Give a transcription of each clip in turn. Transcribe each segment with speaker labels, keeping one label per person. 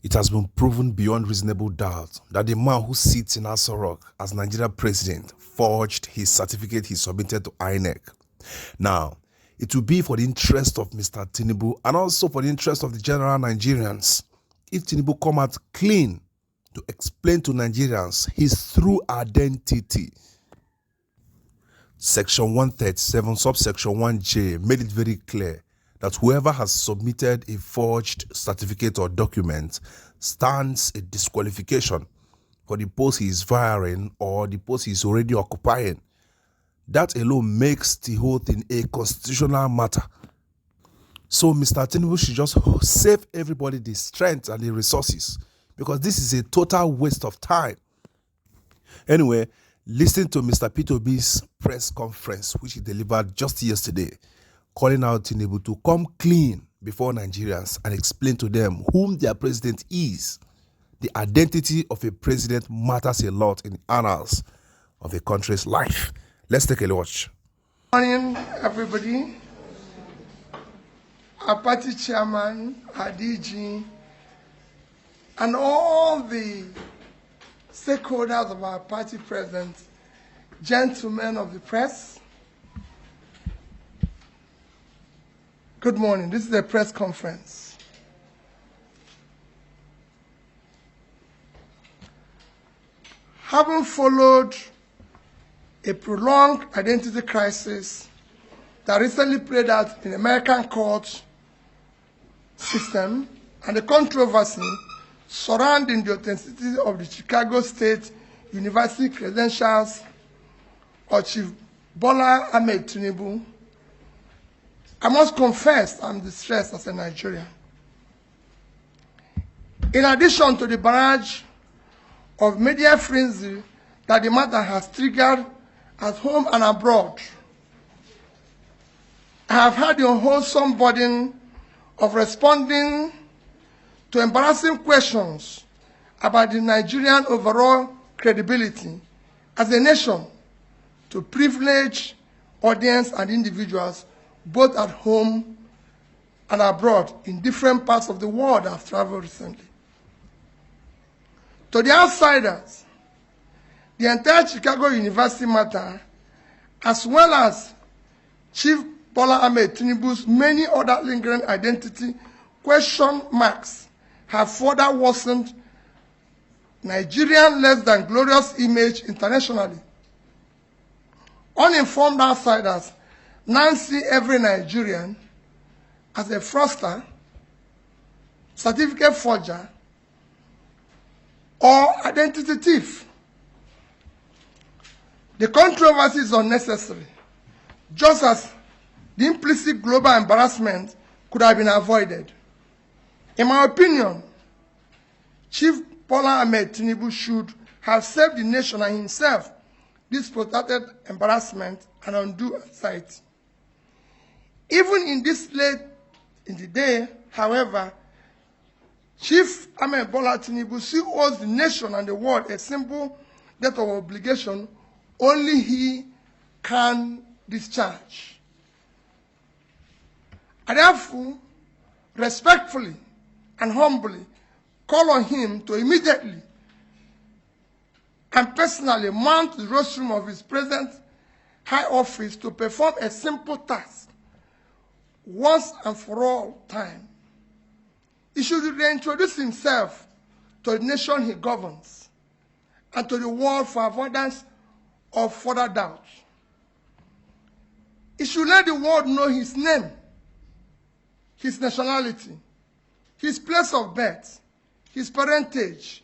Speaker 1: It has been proven beyond reasonable doubt that the man who sits in Aso Rock as Nigeria president forged his certificate he submitted to INEC. Now, it will be for the interest of Mr. Tinubu and also for the interest of the general Nigerians if Tinubu come out clean to explain to Nigerians his true identity. Section 137, subsection 1J made it very clear that whoever has submitted a forged certificate or document stands a disqualification for the post he is vying or the post he is already occupying. That alone makes the whole thing a constitutional matter. So Mr. Tinubu should just save everybody the strength and the resources, because this is a total waste of time. Anyway, listen to Mr. Obi'S press conference, which he delivered just yesterday, calling out Tinubu to come clean before Nigerians and explain to them whom their president is. The identity of a president matters a lot in the annals of a country's life. Let's take a watch.
Speaker 2: Good morning, everybody. Our party chairman, our DG, and all the stakeholders of our party present, gentlemen of the press. Good morning. This is a press conference. Having followed a prolonged identity crisis that recently played out in the American court system and the controversy surrounding the authenticity of the Chicago State University credentials of Chief Bola Ahmed Tinubu, I must confess I'm distressed as a Nigerian. In addition to the barrage of media frenzy that the matter has triggered at home and abroad, I have had the unwholesome burden of responding to embarrassing questions about the Nigerian overall credibility as a nation to privileged audience and individuals both at home and abroad in different parts of the world I've traveled recently. To the outsiders, the entire Chicago University matter, as well as Chief Bola Ahmed Tinubu's many other lingering identity question marks, have further worsened Nigerian less than glorious image internationally. Uninformed outsiders now see every Nigerian as a fraudster, certificate forger, or identity thief. The controversy is unnecessary, just as the implicit global embarrassment could have been avoided. In my opinion, Chief Bola Ahmed Tinubu should have saved the nation and himself this protracted embarrassment and undue anxiety. Even in this late in the day, however, Chief Ahmed Bola Tinubu still owes the nation and the world a simple debt of obligation only he can discharge. I therefore respectfully and humbly call on him to immediately and personally mount the rostrum of his present high office to perform a simple task once and for all time. He should reintroduce himself to the nation he governs and to the world for avoidance of further doubt. He should let the world know his name, his nationality, his place of birth, his parentage,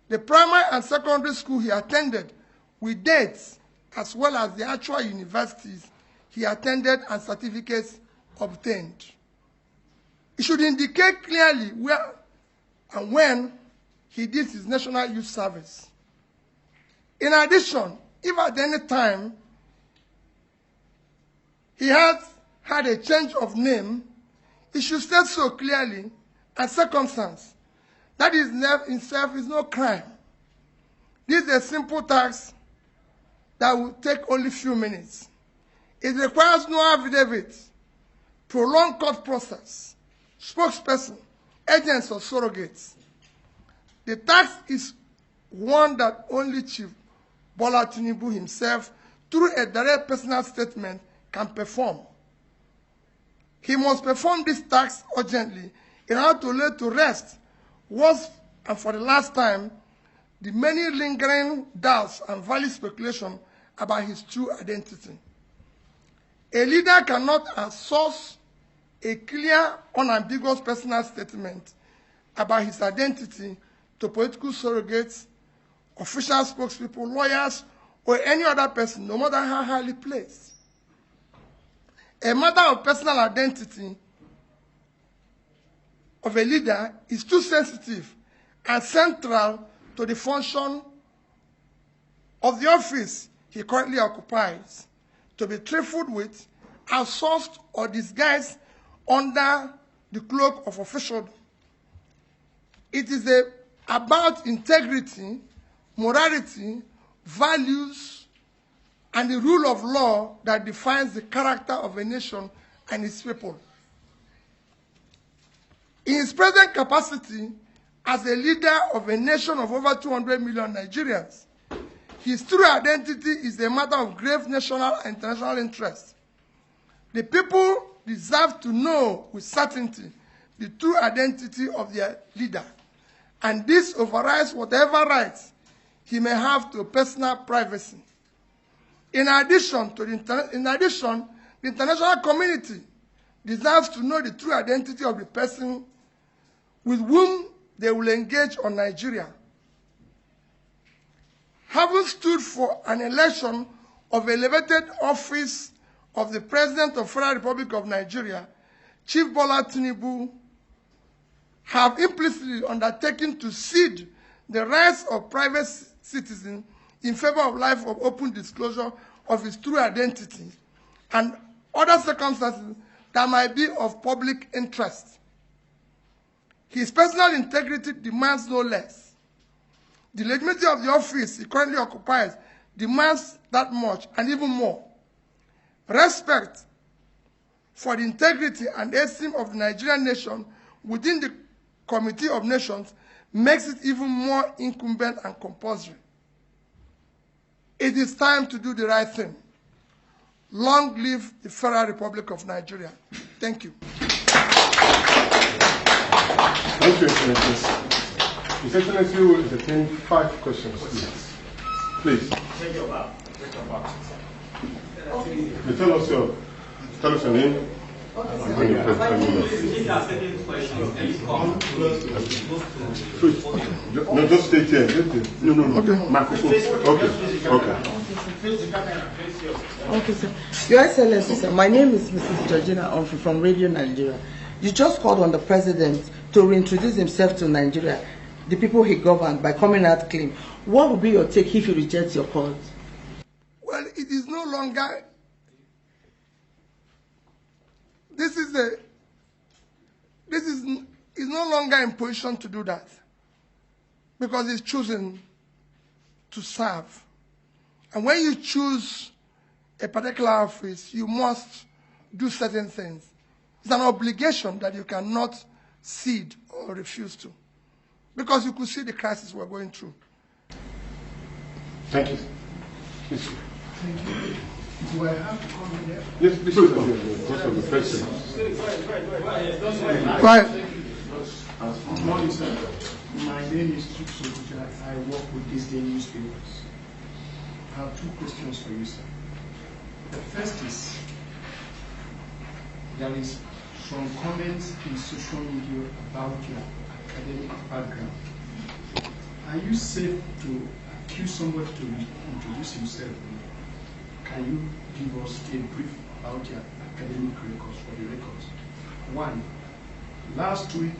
Speaker 2: the primary and secondary school he attended with dates, as well as the actual universities he attended and certificates obtained. It should indicate clearly where and when he did his national youth service. In addition, if at any time he has had a change of name, he should state so clearly and circumstance that his name itself is no crime. This is a simple task that will take only a few minutes. It requires no affidavit, prolonged court process, spokesperson, agents or surrogates. The task is one that only Chief Bola Tinubu himself, through a direct personal statement, can perform. He must perform this task urgently in order to lay to rest, once and for the last time, the many lingering doubts and valid speculation about his true identity. A leader cannot source a clear, unambiguous personal statement about his identity to political surrogates, official spokespeople, lawyers, or any other person, no matter how highly placed. A matter of personal identity of a leader is too sensitive and central to the function of the office he currently occupies to be trifled with, outsourced, or disguised under the cloak of officialdom. It is about integrity, morality, values, and the rule of law that defines the character of a nation and its people. In his present capacity as a leader of a nation of over 200 million Nigerians, his true identity is a matter of grave national and international interest. The people deserve to know with certainty the true identity of their leader, and this overrides whatever rights he may have to personal privacy. In addition, the international community deserves to know the true identity of the person with whom they will engage on Nigeria. Having stood for an election of elevated office of the President of the Federal Republic of Nigeria, Chief Bola Tinubu have implicitly undertaken to cede the rights of private citizens in favor of life of open disclosure of his true identity and other circumstances that might be of public interest. His personal integrity demands no less. The legitimacy of the office he currently occupies demands that much and even more. Respect for the integrity and esteem of the Nigerian nation within the Committee of Nations makes it even more incumbent and compulsory. It is time to do the right thing. Long live the Federal Republic of Nigeria. Thank you.
Speaker 3: Thank you, Excellency. His Excellency will entertain 5 questions, please.
Speaker 4: Take your bow.
Speaker 3: Tell us your name. And your no, just stay here. No. Okay. Microphone. Okay.
Speaker 5: Okay, sir. Your Excellency, sir, my name is Mrs. Georgina Humphrey from Radio Nigeria. You just called on the president to reintroduce himself to Nigeria, the people he governed, by coming out clean. What would be your take if he rejects your calls?
Speaker 2: Well, it is no longer. This is no longer in position to do that, because he's chosen to serve. And when you choose a particular office, you must do certain things. It's an obligation that you cannot cede or refuse to, because you could see the crisis we're going through.
Speaker 3: Thank you. Please.
Speaker 6: Thank you. Do I have to come in there?
Speaker 3: Yes, please. Just of the president.
Speaker 2: Right.
Speaker 6: Good morning, sir. My name is Chuksobuja. I work with these day newspapers. I have 2 questions for you, sir. The first is, there is some comments in social media about your academic background. Are you safe to accuse somebody to introduce himself? Can you give us a brief about your academic records for the records? 1, last week,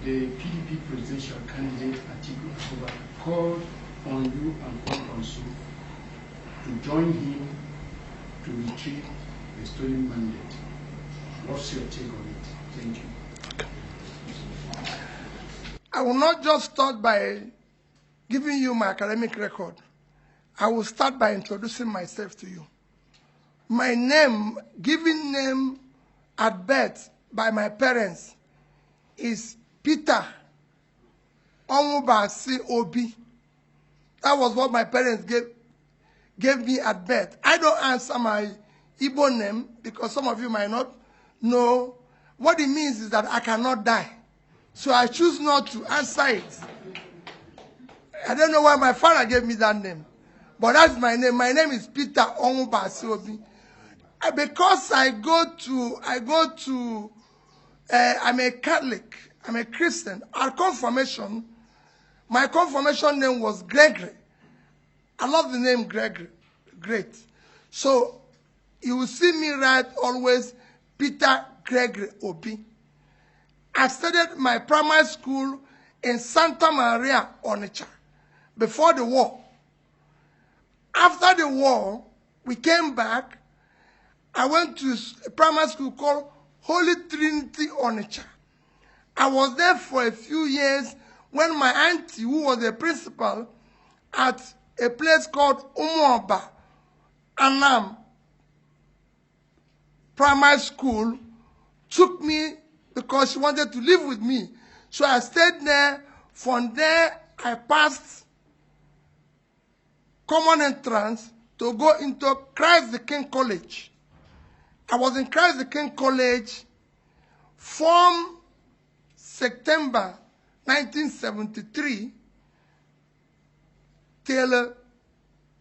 Speaker 6: the PDP presidential candidate Atiku Abubakar called on you and called on Su to join him to retrieve the stolen mandate. What's your take on it? Thank you.
Speaker 2: I will not just start by giving you my academic record. I will start by introducing myself to you. My name, given name at birth by my parents, is Peter Obi'S Obi. That was what my parents gave me at birth. I don't answer my Igbo name because some of you might not know. What it means is that I cannot die. So I choose not to answer it. I don't know why my father gave me that name. But that's my name. My name is Peter Obi'S Obi. Because I'm a Catholic, I'm a Christian. Our confirmation, my confirmation name was Gregory. I love the name Gregory. Great. So you will see me write always Peter Gregory Obi. I studied my primary school in Santa Maria, Onitsha, before the war. After the war, we came back. I went to a primary school called Holy Trinity, Onitsha. I was there for a few years when my auntie, who was a principal at a place called Umuoba, Anam Primary School, took me because she wanted to live with me. So I stayed there. From there, I passed common entrance to go into Christ the King College. I was in Christ the King College from September 1973 till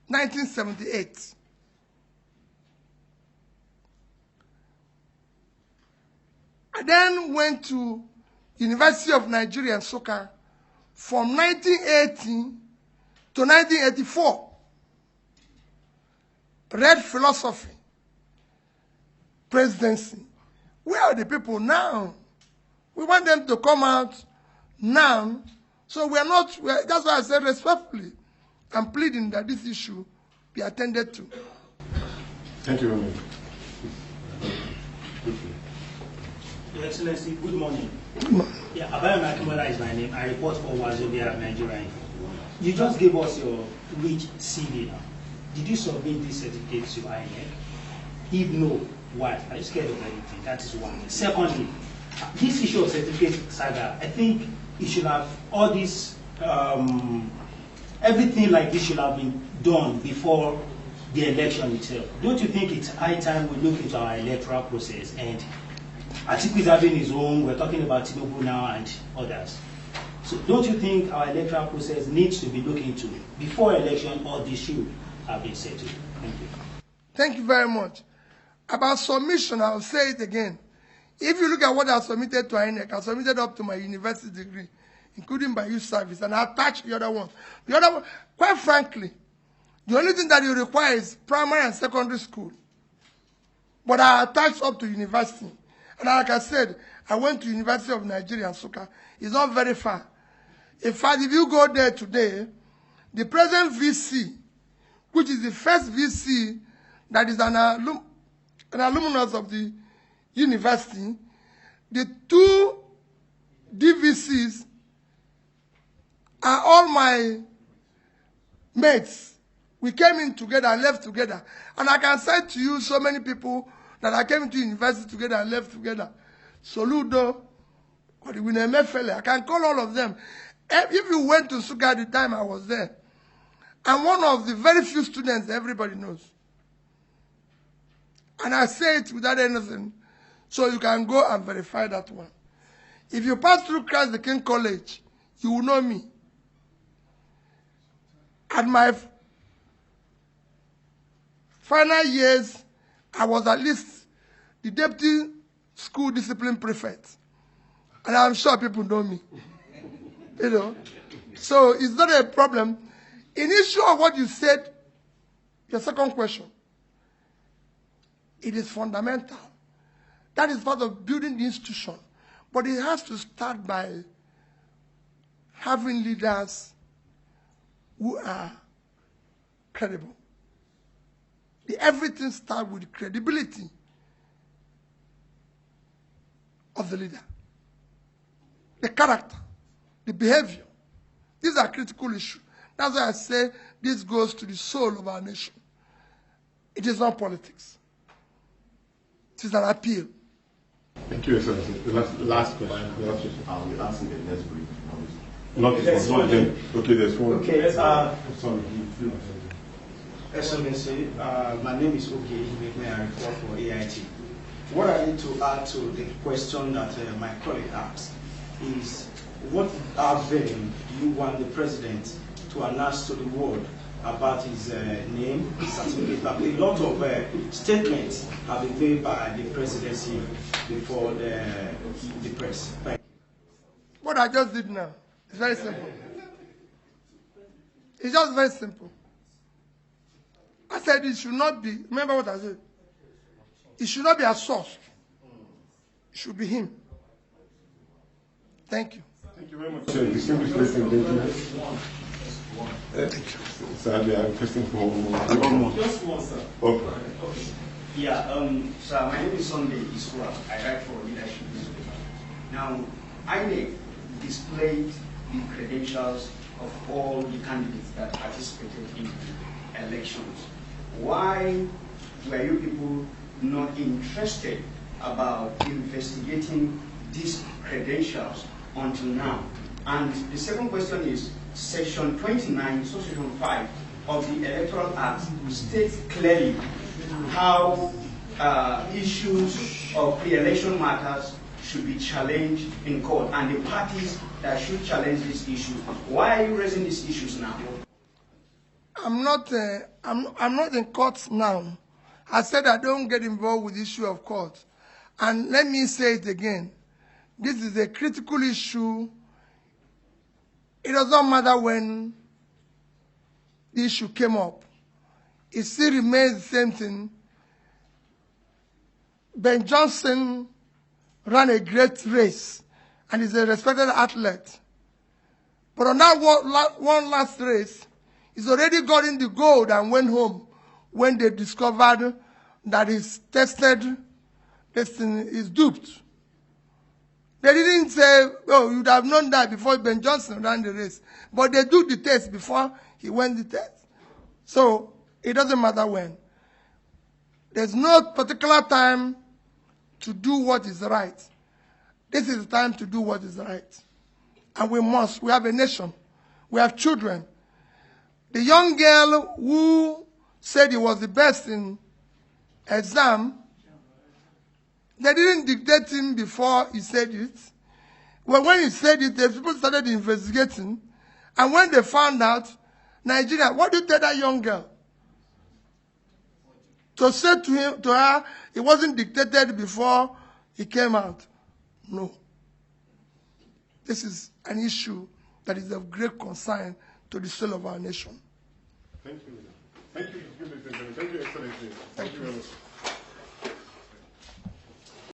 Speaker 2: 1978. I then went to University of Nigeria in Nsukka from 1980 to 1984. Read philosophy, presidency. Where are the people now? We want them to come out now. So that's why I said respectfully, I'm pleading that this issue be attended to.
Speaker 3: Thank you very much.
Speaker 4: Your Excellency, good morning. Yeah, Abayo Makimola is my name. I report for Wazobia Nigeria. You just gave us your rich CV now. Did you submit this certificate to INEC? If no, why? Are you scared of anything? That is one. Secondly, this issue of certificate saga, I think it should have all this, everything like this should have been done before the election itself. Don't you think it's high time we look into our electoral process? And Atiku is having his own, we're talking about Tinubu now and others. So don't you think our electoral process needs to be looked into before election, or this should have been settled? Thank you.
Speaker 2: Thank you very much. About submission, I'll say it again. If you look at what I submitted to INEC, I submitted up to my university degree, including my youth service, and I attached the other one. The other one, quite frankly, the only thing that you require is primary and secondary school. But I attached up to university. And like I said, I went to University of Nigeria in Nsukka. It's not very far. In fact, if you go there today, the present VC, which is the first VC that is an alumnus of the university, the two DVCs are all my mates. We came in together and left together. And I can say to you so many people that I came to university together and left together. Soludo, or the Winemefele, I can call all of them. If you went to Nsukka at the time I was there, I'm one of the very few students everybody knows. And I say it without anything, so you can go and verify that one. If you pass through Christ the King College, you will know me. At my final years, I was at least the deputy school discipline prefect. And I'm sure people know me. You know? So it's not a problem. In issue of what you said, your second question, it is fundamental. That is part of building the institution. But it has to start by having leaders who are credible. Everything starts with the credibility of the leader. The character, the behavior. These are critical issues. That's why I say this goes to the soul of our nation. It is not politics. It is an appeal.
Speaker 3: Thank you, Excellency. The last question.
Speaker 7: I will answer the next brief.
Speaker 3: Not this one. Okay, there's one.
Speaker 4: Okay.
Speaker 3: Sorry.
Speaker 4: Excellency, my name is Obi'S. I report for AIT. What I need to add to the question that my colleague asked is, what avenue do you want the president to announce to the world about his name, his certificate? A lot of statements have been made by the presidency before the press. Thank you.
Speaker 2: What I just did now is very simple. It's just very simple. I said it should not be, remember what I said? It should not be a source. It should be him. Thank you.
Speaker 3: Thank you very much, sir. Distinguished ladies and gentlemen. Thank you. Sir, they are requesting for one more.
Speaker 7: Just one, sir.
Speaker 3: Okay.
Speaker 7: Yeah, sir, my name is Sunday Isura. I write for Leadership. Now, INEC displayed the credentials of all the candidates that participated in the elections. Why were you people not interested about investigating these credentials until now? And the second question is, Section 29, Section 5 of the Electoral Act states clearly how issues of pre-election matters should be challenged in court, and the parties that should challenge these issues. Why are you raising these issues now?
Speaker 2: I'm not in court now. I said I don't get involved with the issue of court. And let me say it again. This is a critical issue. It does not matter when the issue came up. It still remains the same thing. Ben Johnson ran a great race and is a respected athlete. But on that one last race, he's already gotten the gold and went home when they discovered that his tested testing is duped. They didn't say, oh, you'd have known that before Ben Johnson ran the race. But they do the test before he went the test. So it doesn't matter when. There's no particular time to do what is right. This is the time to do what is right. And we must. We have a nation. We have children. The young girl who said he was the best in exam, they didn't dictate him before he said it. Well, when he said it, the people started investigating. And when they found out, Nigeria, what did you tell that young girl? To say to her, it wasn't dictated before he came out. No. This is an issue that is of great concern to the soul of our nation.
Speaker 3: Thank you. Thank you. Thank you, Excellency. Thank you very much.